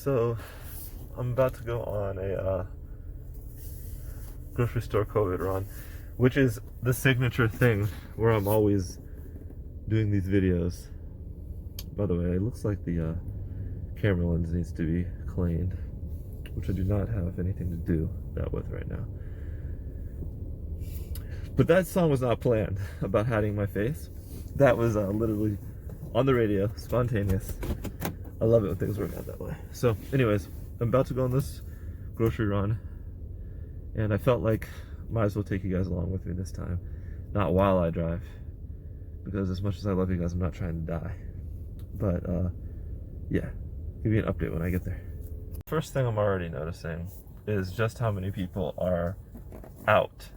So I'm about to go on a grocery store COVID run, which is the signature thing where I'm always doing these videos. By the way, it looks like the camera lens needs to be cleaned, which I do not have anything to do that with right now. But that song was not planned about hiding my face. That was literally on the radio, spontaneous. I love it when things work out that way. So anyways, I'm about to go on this grocery run, and I felt like might as well take you guys along with me this time. Not while I drive, because as much as I love you guys, I'm not trying to die. But yeah, give you an update when I get there. First thing I'm already noticing is just how many people are out.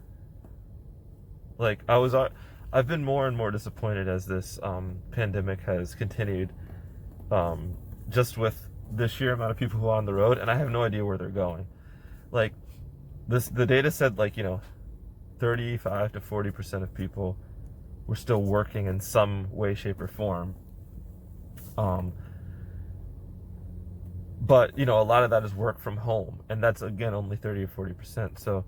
Like, I've been more and more disappointed as this pandemic has continued, just with the sheer amount of people who are on the road, and I have no idea where they're going. Like, the data said, like, 35 to 40% of people were still working in some way, shape, or form. But, a lot of that is work from home, and that's, again, only 30 or 40%. So,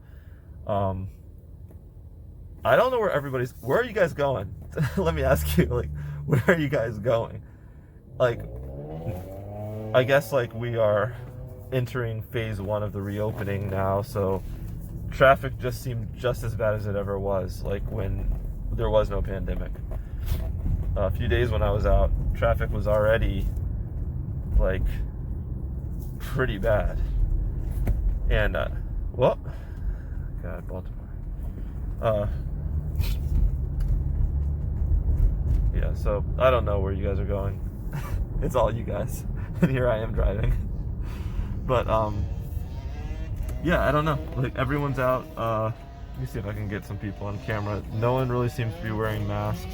I don't know where are you guys going? Let me ask you, like, where are you guys going? Like, I guess, like, we are entering phase 1 of the reopening now, so traffic just seemed just as bad as it ever was, like, when there was no pandemic. A few days when I was out, traffic was already, like, pretty bad. And, well, God, Baltimore. Yeah, so I don't know where you guys are going. It's all you guys. And here I am driving. But, yeah, I don't know. Like, everyone's out. Let me see if I can get some people on camera. No one really seems to be wearing masks.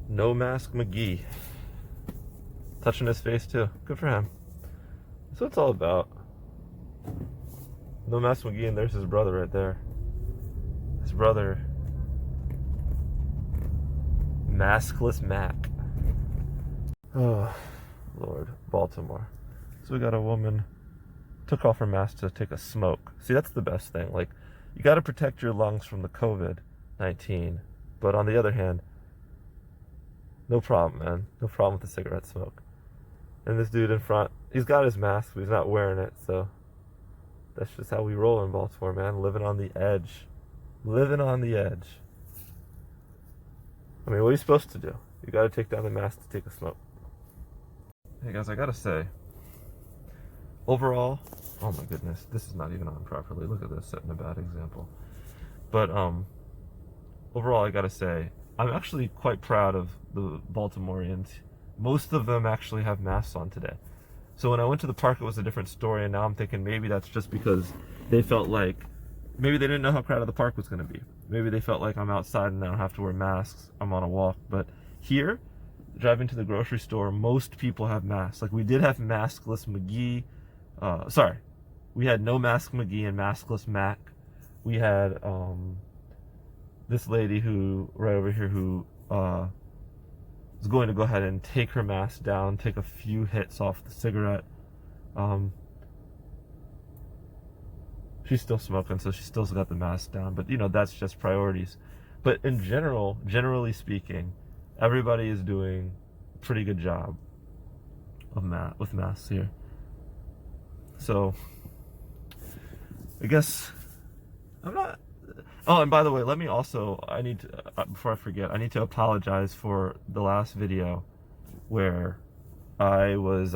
No Mask McGee. Touching his face, too. Good for him. That's what it's all about. No Mask McGee, and there's his brother right there. His brother, Maskless Mac. Oh, Lord. Baltimore. So we got a woman took off her mask to take a smoke. See, that's the best thing. Like, you got to protect your lungs from the COVID-19. But on the other hand, no problem, man. No problem with the cigarette smoke. And this dude in front, he's got his mask, but he's not wearing it. So that's just how we roll in Baltimore, man. Living on the edge. Living on the edge. I mean, what are you supposed to do? You got to take down the mask to take a smoke. Hey guys, I gotta say, overall, oh my goodness, this is not even on properly. Look at this, setting a bad example. But overall, I gotta say, I'm actually quite proud of the Baltimoreans. Most of them actually have masks on today. So when I went to the park, it was a different story, and now I'm thinking maybe that's just because they felt like, maybe they didn't know how crowded the park was gonna be. Maybe they felt like I'm outside and I don't have to wear masks, I'm on a walk. But here, driving to the grocery store, most people have masks. Like, we did have Maskless McGee. We had No Mask McGee and Maskless Mac. We had this lady who, right over here, who was going to go ahead and take her mask down, take a few hits off the cigarette. She's still smoking, so she still's got the mask down. But, that's just priorities. But in general, generally speaking, everybody is doing a pretty good job with masks here. So, I guess I'm not... Oh, and by the way, I need to, before I forget, I need to apologize for the last video where I was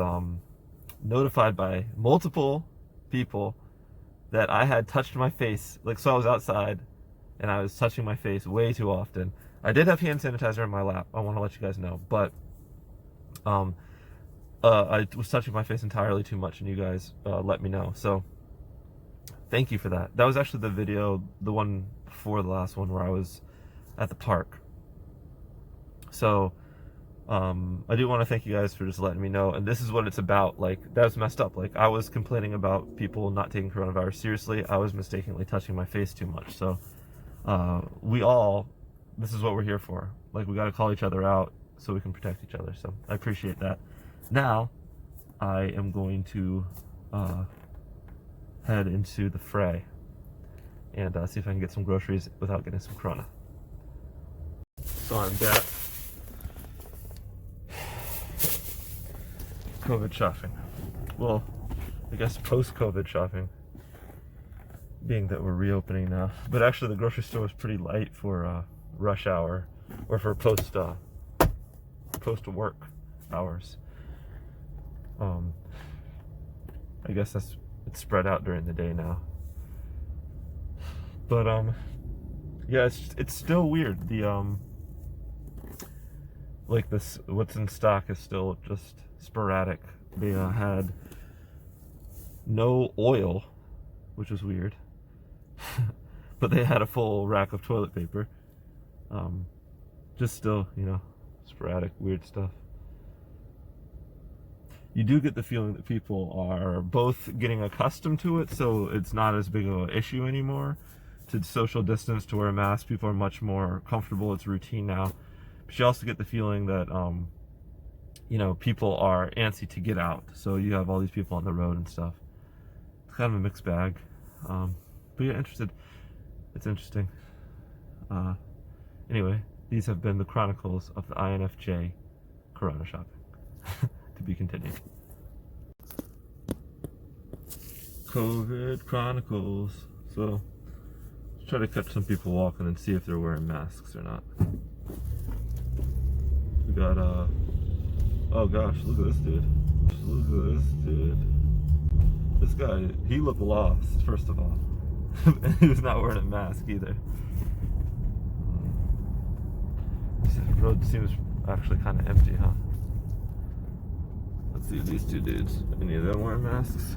notified by multiple people that I had touched my face. Like, so I was outside and I was touching my face way too often. I did have hand sanitizer in my lap, I want to let you guys know, but I was touching my face entirely too much, and you guys let me know. So thank you for that. That was actually the video, the one before the last one, where I was at the park. So I do want to thank you guys for just letting me know, and this is what it's about. Like, that was messed up. Like, I was complaining about people not taking coronavirus seriously. I was mistakenly touching my face too much. So this is what we're here for. Like, we got to call each other out so we can protect each other. So I appreciate that. Now I am going to head into the fray and see if I can get some groceries without getting some corona. So I'm back. COVID shopping. Well, I guess post-COVID shopping, being that we're reopening now. But actually the grocery store was pretty light for rush hour, or for post-work hours. I guess it's spread out during the day now. But yeah, it's still weird. The like this, what's in stock is still just sporadic. They had no oil, which was weird, but they had a full rack of toilet paper. Just still, sporadic, weird stuff. You do get the feeling that people are both getting accustomed to it, so it's not as big of an issue anymore to social distance, to wear a mask. People are much more comfortable. It's routine now. But you also get the feeling that people are antsy to get out, so you have all these people on the road and stuff. It's kind of a mixed bag, but yeah, it's interesting. Anyway, these have been the chronicles of the INFJ Corona shopping. To be continued. COVID chronicles. So let's try to catch some people walking and see if they're wearing masks or not. We got oh gosh, look at this dude. Look at this dude. This guy, he looked lost, first of all. And he was not wearing a mask either. This road seems actually kind of empty, huh? Let's see these two dudes. Any of them wearing masks?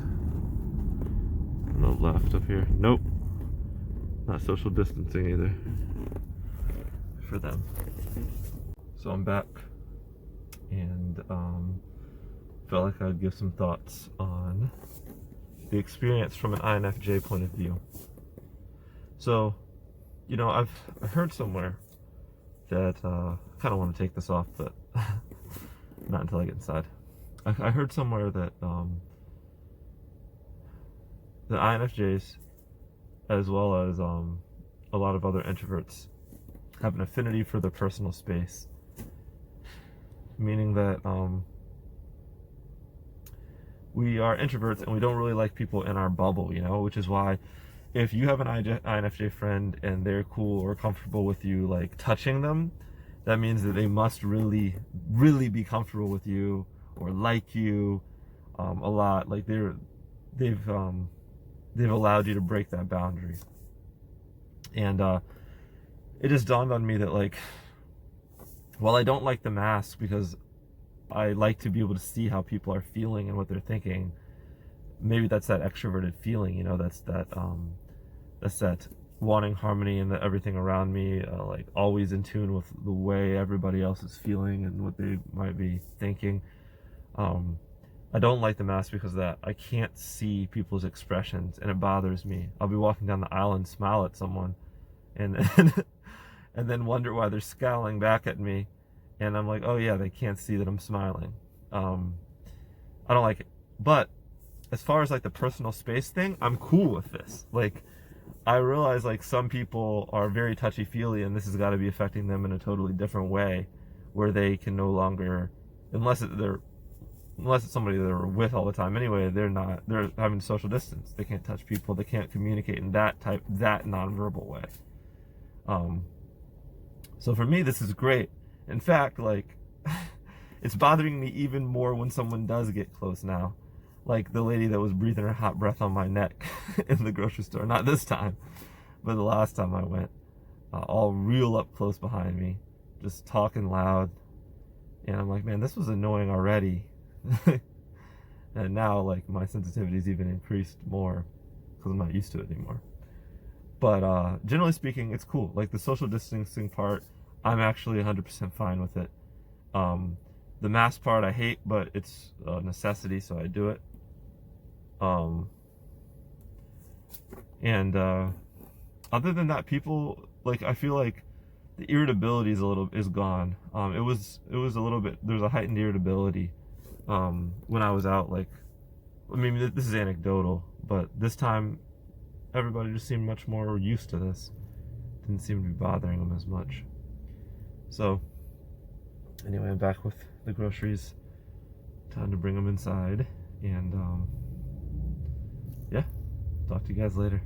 On the left up here. Nope. Not social distancing either. For them. So I'm back. And felt like I'd give some thoughts on the experience from an INFJ point of view. So, I've heard somewhere that I kind of want to take this off, but not until I get inside. I heard somewhere that the INFJs, as well as a lot of other introverts, have an affinity for their personal space. Meaning that we are introverts and we don't really like people in our bubble, which is why if you have an INFJ friend and they're cool or comfortable with you, like, touching them, that means that they must really, really be comfortable with you or like you a lot. Like they've allowed you to break that boundary. And it just dawned on me that, like, while I don't like the mask because I like to be able to see how people are feeling and what they're thinking, maybe that's that extroverted feeling, that's that wanting harmony and everything around me, like always in tune with the way everybody else is feeling and what they might be thinking. I don't like the mask because of that. I can't see people's expressions and it bothers me. I'll be walking down the aisle and smile at someone and then wonder why they're scowling back at me, and I'm like, oh yeah, they can't see that I'm smiling. I don't like it. But as far as like the personal space thing, I'm cool with this. Like, I realize like some people are very touchy-feely and this has got to be affecting them in a totally different way, where they can no longer, unless it's somebody they're with all the time anyway, they're having social distance. They can't touch people, they can't communicate in that nonverbal way. So for me, this is great. In fact, like, it's bothering me even more when someone does get close now. Like the lady that was breathing her hot breath on my neck in the grocery store. Not this time, but the last time I went. All real up close behind me, just talking loud. And I'm like, man, this was annoying already. And now, like, my sensitivity's even increased more because I'm not used to it anymore. But generally speaking, it's cool. Like the social distancing part, I'm actually 100% fine with it. The mask part I hate, but it's a necessity, so I do it. And other than that, people, like, I feel like the irritability is gone. It was a little bit, there's a heightened irritability when I was out, like, I mean, this is anecdotal, but this time everybody just seemed much more used to this. Didn't seem to be bothering them as much. So, anyway, I'm back with the groceries. Time to bring them inside. And, yeah, talk to you guys later.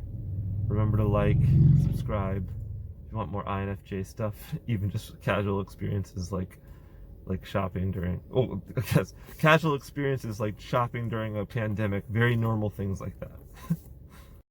Remember to like, subscribe. If you want more INFJ stuff, even just casual experiences like shopping during, I guess, casual experiences like shopping during a pandemic, very normal things like that.